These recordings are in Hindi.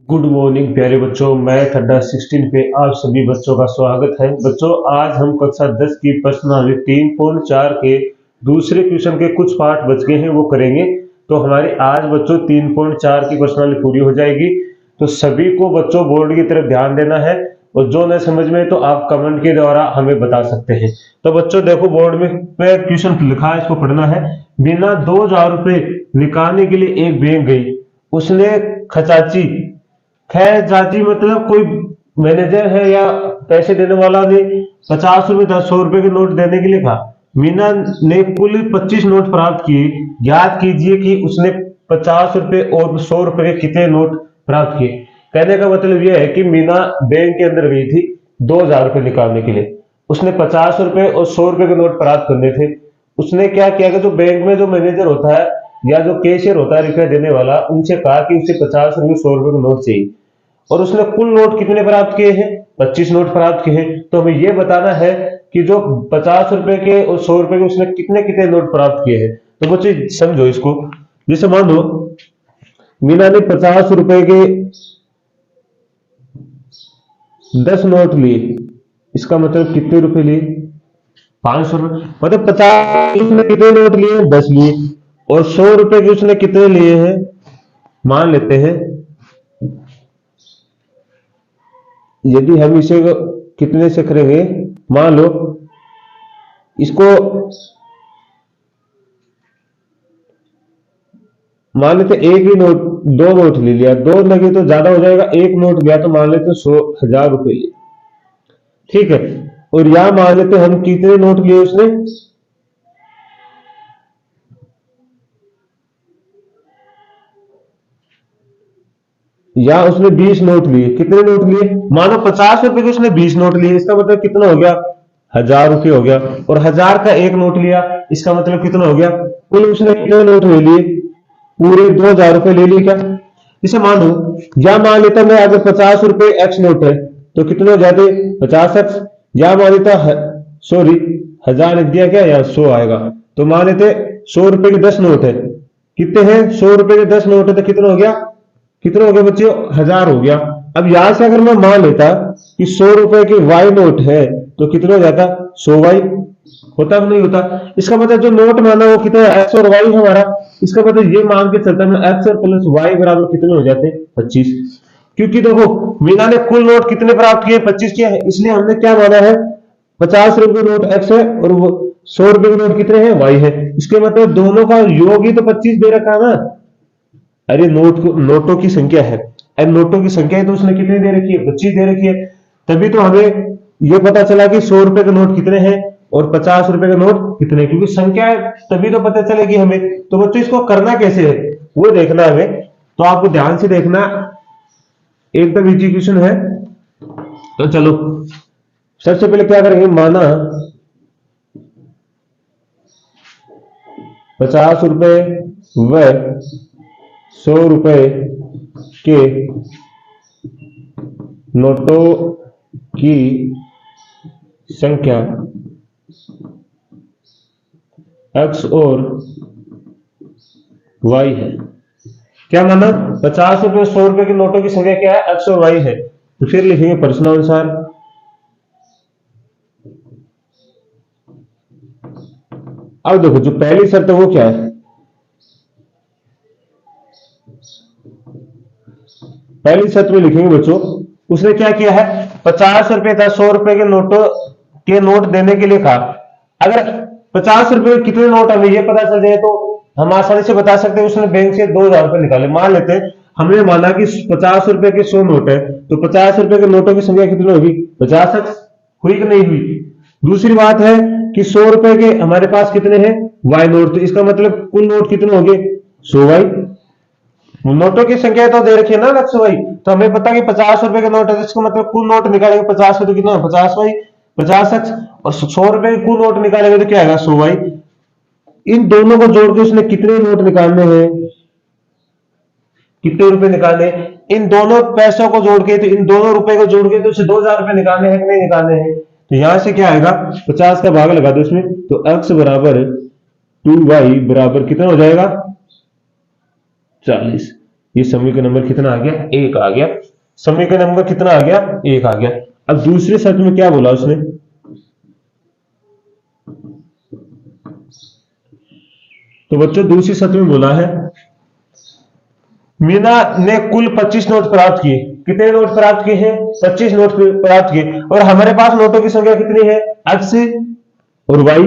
गुड मॉर्निंग प्यारे बच्चों। मैथ अड्डा 16 पे आप सभी बच्चों का स्वागत है। बच्चों, आज हम कक्षा 10 की प्रश्नावली 3.4 के दूसरे क्वेश्चन के कुछ पार्ट बच गए हैं, वो करेंगे। तो हमारी आज बच्चों 3.4 की प्रश्नावली पूरी हो जाएगी। तो सभी को बच्चों बोर्ड की तरफ ध्यान देना है, और जो न समझ में तो आप कमेंट के द्वारा हमें बता सकते हैं। तो बच्चों देखो, बोर्ड में पे क्वेश्चन लिखा है, इसको पढ़ना है। बिना 2,000 रुपये निकालने के लिए एक बैंक गई। उसने खचाची, खैर जाति मतलब कोई मैनेजर है या पैसे देने वाला ने 50 रुपए 100 रुपए के नोट देने के लिए कहा। मीना ने कुल 25 नोट प्राप्त किए। ज्ञात कीजिए कि उसने 50 रुपए और 100 रुपए के कितने नोट प्राप्त किए। कहने का मतलब यह है कि मीना बैंक के अंदर गई थी 2,000 रुपए निकालने के लिए। उसने 50 रुपए और 100 रुपए के नोट प्राप्त करने थे। उसने क्या किया कि जो बैंक में जो मैनेजर होता है या जो कैशियर होता है रुपया देने वाला, उनसे कहा कि उसे 50 रुपए 100 रुपए के नोट चाहिए। और उसने कुल नोट कितने प्राप्त किए हैं? 25 नोट प्राप्त किए हैं। तो हमें यह बताना है कि जो 50 रुपए के और 100 रुपए के उसने कितने कितने नोट प्राप्त किए हैं। तो बच्चे समझो इसको। जैसे मान लो मीना ने 50 रुपए के 10 नोट लिए। इसका मतलब कितने रुपए लिए? 500 रुपए। मतलब 50 उसने कितने नोट लिए? 10 लिए। और 100 रुपए के उसने कितने लिए हैं? मान लेते हैं, यदि हम इसे कितने से करेंगे, मान लो इसको मान लेते एक ही नोट, दो नोट ले लिया, दो लगे तो ज्यादा हो जाएगा, एक नोट गया तो मान लेते 100,000 रुपए लिए। ठीक है। और यहां मान लेते हम कितने नोट लिए उसने? या उसने 20 नोट लिए। कितने नोट लिए? मानो 50 रुपए के उसने 20 नोट लिए। इसका मतलब कितना हो गया? 1,000 रुपये हो गया। और 1,000 का एक नोट लिया, इसका मतलब कितना हो गया? कुल उसने कितने नोट ले लिए? पूरे 2,000 रुपये ले लिए क्या? इसे मान लो, या मान लेता मैं अगर 50 रुपए एक्स नोट है तो कितने हो जाते? 50 एक्स। या मान लेता, सॉरी, 1,000 लिख दिया क्या, या 100 आएगा। तो मान लेते 100 रुपए के 10 नोट है। कितने हैं? 100 रुपए के 10 नोट है तो कितना हो गया? कितना हो गया बच्चे? 1,000 हो गया। अब यहां से अगर मैं मान लेता कि 100 रुपए के वाई नोट है तो कितना हो जाता? 100 वाई। होता कि नहीं होता? इसका मतलब जो नोट माना वो कितना है? एक्स और वाई हमारा। इसका मतलब ये मान के चलता है एक्स और प्लस वाई बराबर कितने हो जाते? 25। क्योंकि देखो, मीना ने कुल नोट कितने प्राप्त किए? 25 किया है। इसलिए हमने क्या माना है? 50 रुपए नोट एक्स है और वो 100 रुपए के नोट कितने हैं? वाई है। इसके मतलब दोनों का योग ही तो 25 दे रखा है ना। अरे नोटों की संख्या है। अब नोटों की संख्या है तो उसने कितनी दे रखी है? 25 दे रखी है। तभी तो हमें यह पता चला कि 100 रुपए के नोट कितने हैं और 50 रुपए के नोट कितने, क्योंकि संख्या है तभी तो पता चलेगी हमें। तो बच्चों इसको करना कैसे है वो देखना हमें। तो आपको ध्यान से देखना, एकदम इजी क्वेश्चन है। तो चलो, सबसे पहले क्या करेंगे, माना 50 रुपए व 100 रुपए के नोटों की संख्या एक्स और वाई है। क्या माना? 50 रुपए 100 रुपए के नोटों की संख्या क्या है? एक्स और वाई है। तो फिर लिखेंगे प्रश्नानुसार। अब देखो, जो पहली शर्त है वो क्या है? पहली शर्त में लिखेंगे बच्चों, उसने क्या किया है? 50 रुपए था 100 रुपए के नोटों के नोट देने के लिए कहा। अगर 50 रुपए कितने नोट हमें ये पता चल जाए तो हम आसानी से बता सकते हैं उसने बैंक से 2,000 रुपए निकाले। मान लेते हैं हमने माना कि 50 रुपए के 100 नोट है, तो 50 रुपए के नोटों की संख्या कितनी होगी? 50 हुई कि नहीं हुई? दूसरी बात है कि 100 रुपए के हमारे पास कितने हैं? Why not. तो इसका मतलब कुल नोट कितने होंगे? 100 वाई। नोटों की संख्या तो दे रखी है ना अलग से भाई। तो हमें पता कि 50 रुपए के नोट है, तो इसका मतलब कुल नोट निकालेंगे 50 पे तो कितना? 50 वाई। 50 एक्स। और 100 रुपए के कुल नोट निकालेंगे तो क्या आएगा? 100 वाई। इन दोनों को जोड़ के उसने कितने नोट निकालने हैं? कितने रुपए निकालने? इन दोनों पैसों को जोड़ के, तो इन दोनों रुपए को जोड़ के तो उसे 2,000 रुपए निकालने हैं कि नहीं निकालने हैं? तो यहां से क्या आएगा? 50 का भाग लगा दो इसमें, तो एक्स बराबर 2 वाई बराबर कितना हो जाएगा? 40। ये समीकरण नंबर कितना आ गया, 1 आ गया। समीकरण नंबर कितना आ गया, 1 आ गया। अब दूसरे शर्त में क्या बोला उसने, तो बच्चों दूसरी शर्त में बोला है मीना ने कुल 25 नोट प्राप्त किए। कितने नोट प्राप्त किए हैं, 25 नोट प्राप्त किए, और हमारे पास नोटों की संख्या कितनी है, x और y।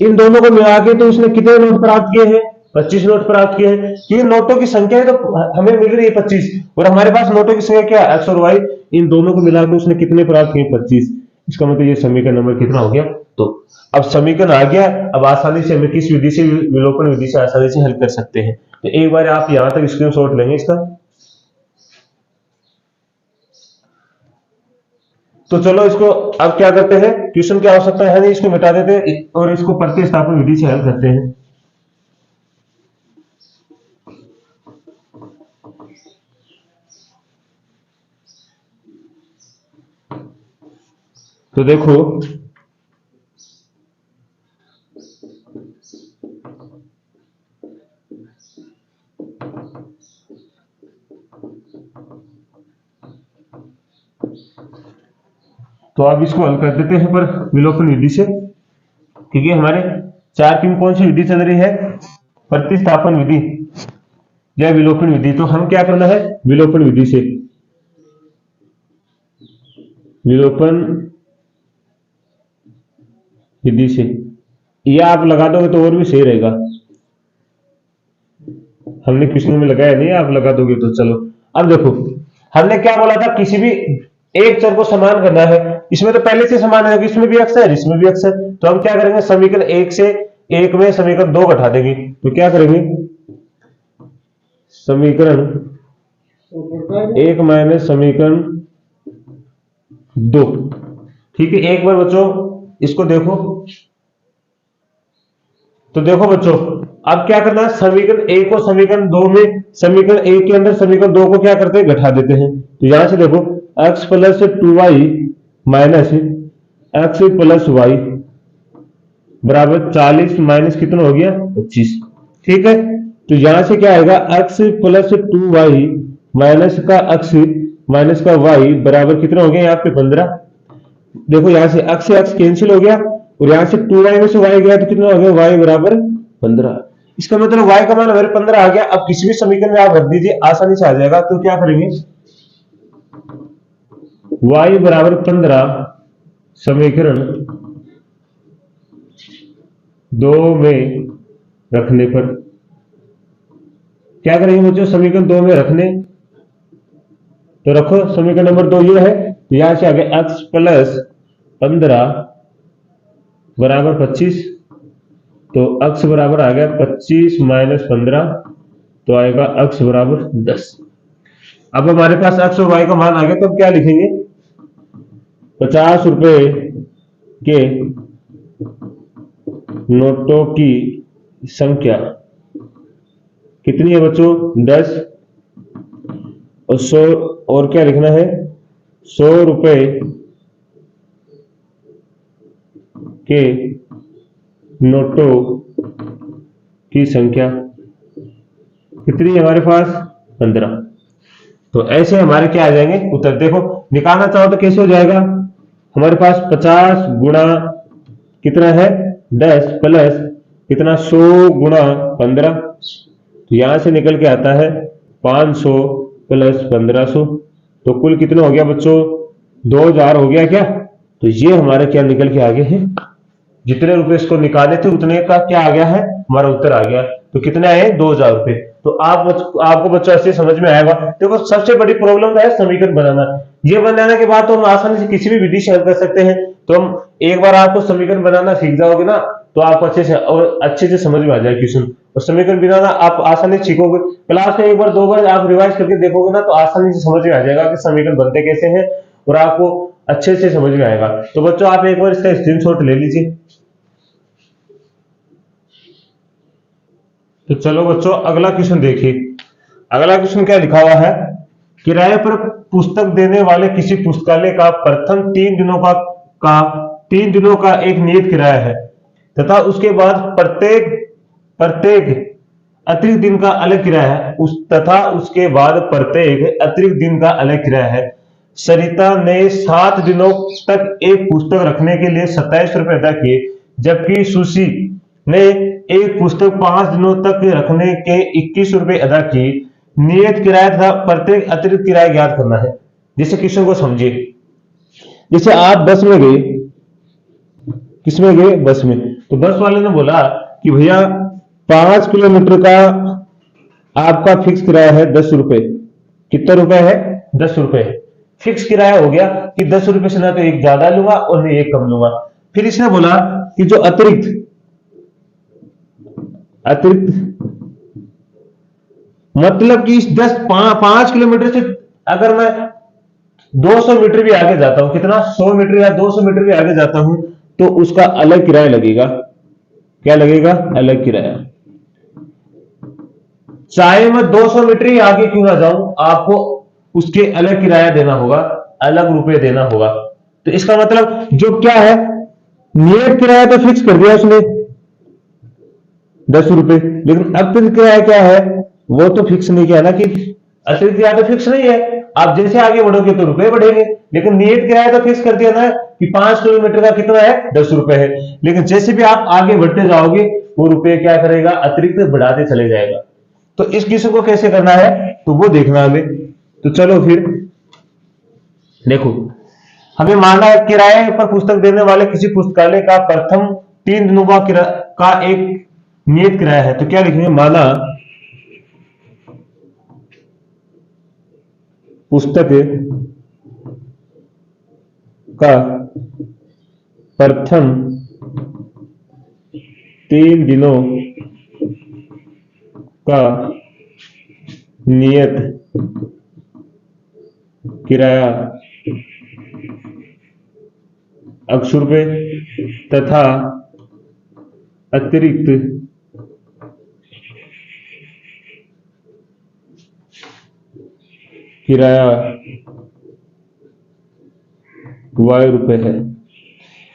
इन दोनों को मिला के तो उसने कितने नोट प्राप्त किए हैं, 25 नोट प्राप्त किए हैं। ये नोटों की संख्या है तो हमें मिल रही है 25, और हमारे पास नोटों की संख्या क्या है, x और y। इन दोनों को मिलाकर उसने कितने प्राप्त किए, 25। इसका मतलब ये समीकरण नंबर कितना हो गया, तो अब समीकरण आ गया। अब आसानी से हमें किस विधि से, विलोपन विधि से आसानी से हल कर सकते हैं। तो एक बार आप यहां तक स्क्रीनशॉट लेंगे इसका। तो चलो इसको अब क्या करते हैं, क्वेश्चन की आवश्यकता है नहीं, इसको मिटा देते हैं और इसको प्रतिस्थापन विधि से हल करते हैं। तो देखो तो आप इसको हल कर देते हैं पर विलोपन विधि से, क्योंकि हमारे 4 की कौन सी विधि चल रही है, प्रतिस्थापन विधि या विलोपन विधि। तो हम क्या करना है, विलोपन विधि से, विलोपन विधि से, या आप लगा दोगे तो और भी सही रहेगा। हमने क्वेश्चन में लगाया नहीं, आप लगा दोगे तो चलो। अब देखो हमने क्या बोला था, किसी भी एक चर को समान करना है। इसमें तो पहले से समान है, इसमें भी x है, इसमें भी x है। तो हम क्या करेंगे, समीकरण 1 से 1 में समीकरण 2 घटा देंगे। तो क्या करेंगे, समीकरण 1 माइनस समीकरण 2। ठीक है, एक बार बच्चों इसको देखो। तो देखो बच्चों अब क्या करना है, समीकरण 1 को समीकरण 2 में, समीकरण 1 के अंदर समीकरण 2 को क्या करते हैं, घटा देते हैं। तो यहां से देखो x plus 2y minus x plus y बराबर 40 माइनस कितना हो गया, 25। ठीक है, तो यहां से क्या आएगा, x प्लस 2y माइनस का x माइनस का y बराबर कितना हो गया, यहाँ पे 15। देखो यहां से x से x कैंसिल हो गया, और यहां से 2y में से y गया तो कितना हो गया, y बराबर 15। इसका मतलब y का मान हमारे 15 आ गया। अब किसी भी समीकरण में आप रख दीजिए, आसानी से आ जाएगा। तो क्या करेंगे, y बराबर 15 समीकरण 2 में रखने पर क्या करेंगे बच्चों, समीकरण 2 में रखने, तो रखो समीकरण नंबर 2 ये है। तो यहां से आ गया x प्लस 15 बराबर 25। तो x बराबर आ गया 25 माइनस 15, तो आएगा x बराबर 10। अब हमारे पास x और y का मान आ गया, तो अब क्या लिखेंगे, 50 रुपए के नोटों की संख्या कितनी है बच्चों, 10, और 100, और क्या लिखना है, 100 रुपए के नोटों की संख्या कितनी है हमारे पास, 15। तो ऐसे हमारे क्या आ जाएंगे उत्तर। देखो निकालना चाहो तो कैसे हो जाएगा, हमारे पास 50 गुणा कितना है, 10 प्लस कितना, 100 गुणा 15। तो यहां से निकल के आता है 500 प्लस 1500। तो कुल कितना हो गया बच्चों, 2000 हो गया क्या। तो ये हमारे क्या निकल के आगे है, जितने रुपए इसको निकाले थे उतने का क्या आ गया है, हमारा उत्तर आ गया। तो कितने आए, 2000 रुपए। तो आपको बच्चों ऐसे समझ में आएगा। देखो सबसे बड़ी प्रॉब्लम तो है समीकरण बनाना। ये बनाने के बाद तो हम आसानी से किसी भी विधि से हल कर सकते हैं। तो हम एक बार आपको समीकरण बनाना सीख जाओगे ना, तो आपको अच्छे से समझ में आ जाए क्वेश्चन। और समीकरण बनाना आप आसानी से सीखोगे, क्लास में एक बार 2 बार आप रिवाइज करके देखोगे ना, तो आसानी से समझ में आ जाएगा कि समीकरण बनते कैसे हैं, और आपको अच्छे से समझ में आएगा। तो बच्चों आप एक बार इसका स्क्रीनशॉट ले लीजिए। तो चलो बच्चों अगला क्वेश्चन देखिए। अगला क्वेश्चन क्या लिखा हुआ है, किराए पर पुस्तक देने वाले किसी पुस्तकालय का प्रथम 3 दिनों का एक नियत किराया है, तथा उसके बाद प्रत्येक अतिरिक्त दिन का अलग किराया है उस तथा उसके बाद प्रत्येक अतिरिक्त दिन का अलग किराया है। सरिता ने 7 दिनों तक एक पुस्तक रखने के लिए 27 रुपए अदा किए, जबकि सुशी ने एक पुस्तक 5 दिनों तक रखने के 21 रुपए अदा किए। नियत किराया तथा प्रत्येक अतिरिक्त किराया ज्ञात करना है। जैसे क्वेश्चन को समझिए, जैसे आप बस में गए, किसमें गए? बस में। तो बस वाले ने बोला कि भैया 5 किलोमीटर का आपका फिक्स किराया है 10 रुपए। कितना रुपए है? 10 रुपए। फिक्स किराया हो गया कि 10 रुपए से ना तो एक ज्यादा लूंगा और ना एक कम लूंगा। फिर इसने बोला कि जो अतिरिक्त अतिरिक्त मतलब कि इस 5 किलोमीटर से अगर मैं 200 मीटर भी आगे जाता हूं, कितना? 100 मीटर या 200 मीटर भी आगे जाता हूं, तो उसका अलग किराया लगेगा। क्या लगेगा? अलग किराया। चाहे मैं 200 मीटर ही आगे क्यों ना जाऊं, आपको उसके अलग किराया देना होगा, अलग रुपए देना होगा। तो इसका मतलब जो क्या है, नियत किराया तो फिक्स कर दिया उसने 10 रुपए, लेकिन अतिरिक्त किराया क्या है वो तो फिक्स नहीं किया ना। कि अतिरिक्त किराया तो फिक्स नहीं है, आप जैसे आगे बढ़ोगे तो रुपए बढ़ेंगे, लेकिन नियत किराया तो फिक्स कर दिया ना कि 5 किलोमीटर का कितना है? 10 रुपए है। लेकिन जैसे भी आप आगे बढ़ते जाओगे वो रुपए क्या करेगा? अतिरिक्त बढ़ाते चले जाएगा। तो इस क्वेश्चन को कैसे करना है तो वो देखना हमें। तो चलो फिर देखो, हमें मानना है किराए पर पुस्तक देने वाले किसी पुस्तकालय का प्रथम 3 दिनों का एक नियत किराया है। तो क्या लिखेंगे? माना पुस्तक का प्रथम 3 दिनों का नियत किराया X रुपए तथा अतिरिक्त किराया Y रुपए है।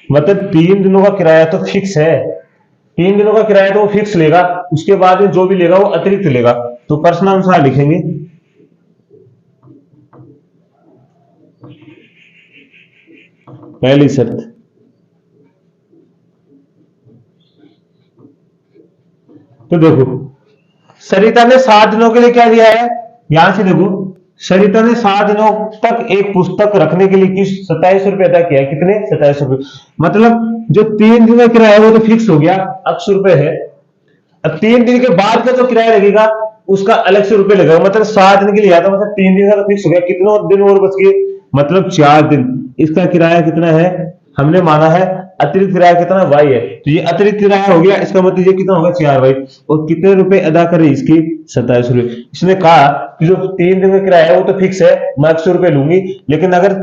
मतलब 3 दिनों का किराया तो फिक्स है, 3 दिनों का किराया तो वो फिक्स लेगा, उसके बाद में जो भी लेगा वो अतिरिक्त लेगा। तो प्रश्नानुसार लिखेंगे पहली शर्त। तो देखो, सरिता ने 7 दिनों के लिए क्या दिया है? यहां से देखो, सरिता ने 7 दिनों तक एक पुस्तक रखने के लिए 27 रुपए अदा किया। कितने? 27 रुपए। मतलब जो 3 दिन का किराया है वो तो फिक्स हो गया, 80 रुपए है। अब 3 दिन के बाद का जो किराया लगेगा उसका अलग से रुपए लगेगा। मतलब 7 दिन के लिए आता, मतलब 3 दिन का तो फिक्स हो गया। कितने दिन और बच गए? मतलब 4 दिन। इसका किराया कितना है? हमने माना है अतिरिक्त किराया कितना? Y है। तो ये अतिरिक्त किराया हो गया, इसका मतलब ये कितना होगा? 4Y। और कितने रुपए अदा करें इसके? 27 रुपए। इसने कहा कि जो 3 दिन का किराया है वो तो फिक्स है, मैं 100 रुपए लूंगी, लेकिन अगर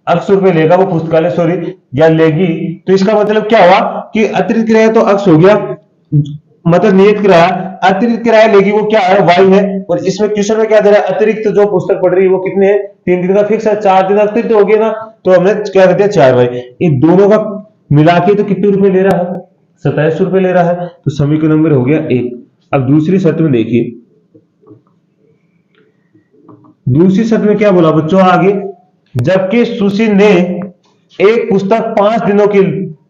80 रुपए लेगा वो पुस्तकालय, सॉरी, या लेगी, तो इसका मतलब क्या हुआ कि अतिरिक्त किराया तो अक्स हो गया, मतलब नियत किराया, अतिरिक्त किराया लेगी वो क्या है? Y है। और इसमें क्वेश्चन में क्या दे रहा है? अतिरिक्त जो पुस्तक पढ़ रही है वो कितने है? 3 दिन का फिक्स है, 4 दिन अतिरिक्त तो हो गया ना, तो हमने क्या कर दिया? 4Y। इन दोनों का मिला के तो कितने रुपए ले रहा है? 27 रुपए ले रहा है। तो समीकरण नंबर हो गया 1। अब दूसरी शर्त में देखिए, दूसरी शर्त में क्या बोला बच्चों आगे? जबकि सुशी ने एक पुस्तक 5 दिनों के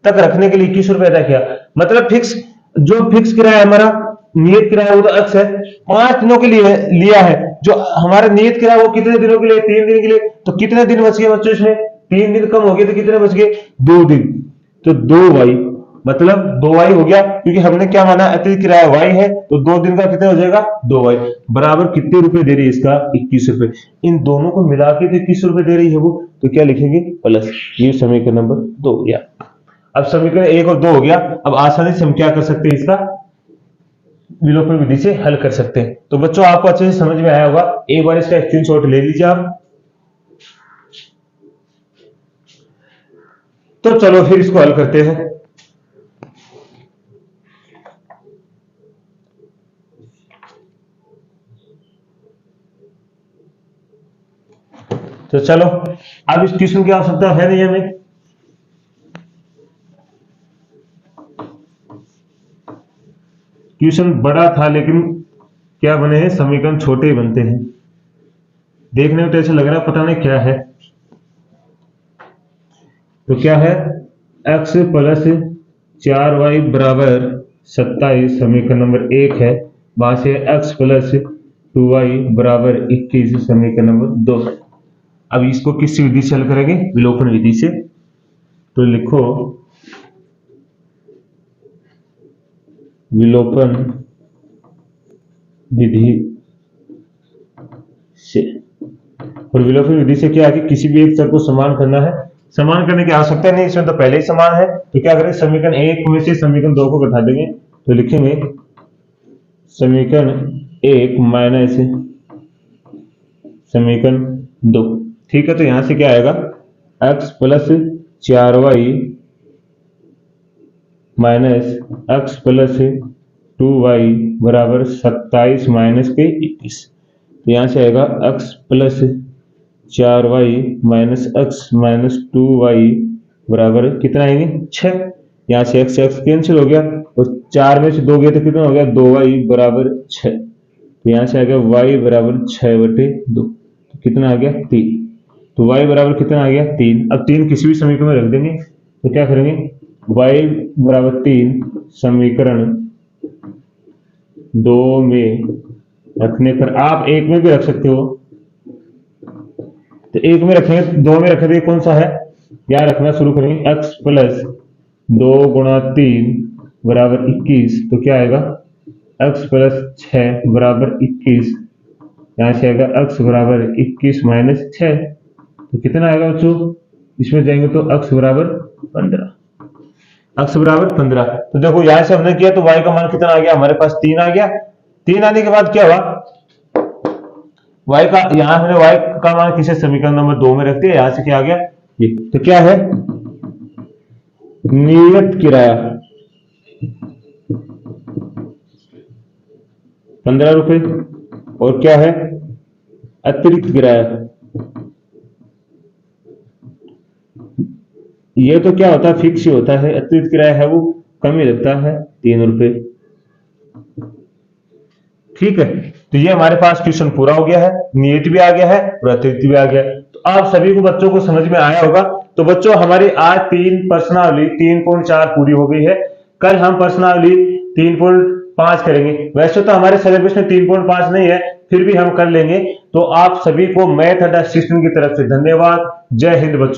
तक रखने के लिए 21 रुपए अदा किया। मतलब फिक्स, जो फिक्स किराया है हमारा, नियत किराया वो तो अक्स है, 5 दिनों के लिए लिया है। जो हमारा नियत किराया वो कितने दिनों के लिए? 3 दिन के लिए। तो कितने दिन बच गए बच्चों इसमें? 3 दिन कम हो गए तो कितने बच गए? 2 दिन। तो 2Y, मतलब 2Y हो गया, क्योंकि हमने क्या माना? अतिरिक्त किराया Y है, तो 2 दिन का कितना हो जाएगा? 2Y। बराबर कितने रुपए दे रही है? इसका 21 रुपए। इन दोनों को मिला के तो 21 रुपए दे रही है वो, तो क्या लिखेंगे? प्लस। ये समीकरण नंबर 2 हो गया। अब समीकरण 1 और 2 हो गया। अब आसानी से हम क्या कर सकते हैं? इसका विलोपन विधि से हल कर सकते हैं। तो बच्चों आपको अच्छे से समझ में आया होगा। एक बार इसका स्क्रीनशॉट ले लीजिए आप। तो चलो फिर इसको हल करते हैं। तो चलो, अब इस क्वेश्चन की आवश्यकता है नहीं हमें। क्वेश्चन बड़ा था लेकिन क्या बने हैं, समीकरण छोटे ही बनते हैं। देखने में तो ऐसा लग रहा है पता नहीं क्या है। तो क्या है, x प्लस 4y बराबर 27 समीकरण नंबर 1 है। वहां से x प्लस 2y बराबर 21 समीकरण नंबर 2 है। अब इसको किस विधि से हल करेंगे, विलोपन विधि से। तो लिखो विलोपन विधि से। और विलोपन विधि से क्या है कि किसी भी एक चर को समान करना है। समान करने की आवश्यकता नहीं, इसमें तो पहले ही समान है। तो क्या करें, समीकरण 1 में से समीकरण 2 को घटा देंगे। तो लिखेंगे समीकरण 1 माइनस समीकरण 2। ठीक है, तो यहां से क्या आएगा, x plus 4y minus x plus 2y बराबर 27 माइनस के 21। तो यहां से आएगा x plus 4y minus x minus 2y बराबर कितना आएंगे 6। यहां से x कैंसिल हो गया और 4 में से 2 गया तो कितना हो गया 2y बराबर 6। तो यहां से आ गया y बराबर 6/2। तो कितना आ गया 3। तो y बराबर कितना आ गया 3। अब 3 किसी भी समीकरण में रख देंगे। तो क्या करेंगे, y बराबर 3 समीकरण 2 में रखने पर, आप 1 में भी रख सकते हो। तो 1 में रखेंगे, 2 में रखेंगे, कौन सा है, क्या रखना शुरू करेंगे, x प्लस 2 गुणा 3 बराबर 21। तो क्या आएगा, x प्लस 6 बराबर 21। यहां से आएगा x बराबर 21 माइनस 6। तो कितना आएगा बच्चों, इसमें जाएंगे तो x बराबर 15। x बराबर 15। तो देखो यहां से हमने किया तो y का मान कितना आ गया, हमारे पास 3 आ गया। 3 आने के बाद क्या हुआ, y का, यहां हमने y का मान किसे समीकरण नंबर 2 में रख दिया। यहां से क्या आ गया ये। तो क्या है, नियत किराया 15 रुपए, और क्या है अतिरिक्त किराया। ये तो क्या होता है, फिक्स ही होता है। अतिरिक्त किराया है वो कम ही लगता है, 3 रुपए। ठीक है, तो ये हमारे पास क्वेश्चन पूरा हो गया है, नियत भी आ गया है और अतिरिक्त भी आ गया है। तो आप सभी को बच्चों को समझ में आया होगा। तो बच्चों हमारी आज 3 प्रश्नावली 3.4 पूरी हो गई है। कल हम प्रश्नावली 3.5 करेंगे। वैसे तो हमारे सिलेबस में 3.5 नहीं है, फिर भी हम कर लेंगे। तो आप सभी को मैथ अड्डा सिस्टम की तरफ से धन्यवाद। जय हिंद बच्चों।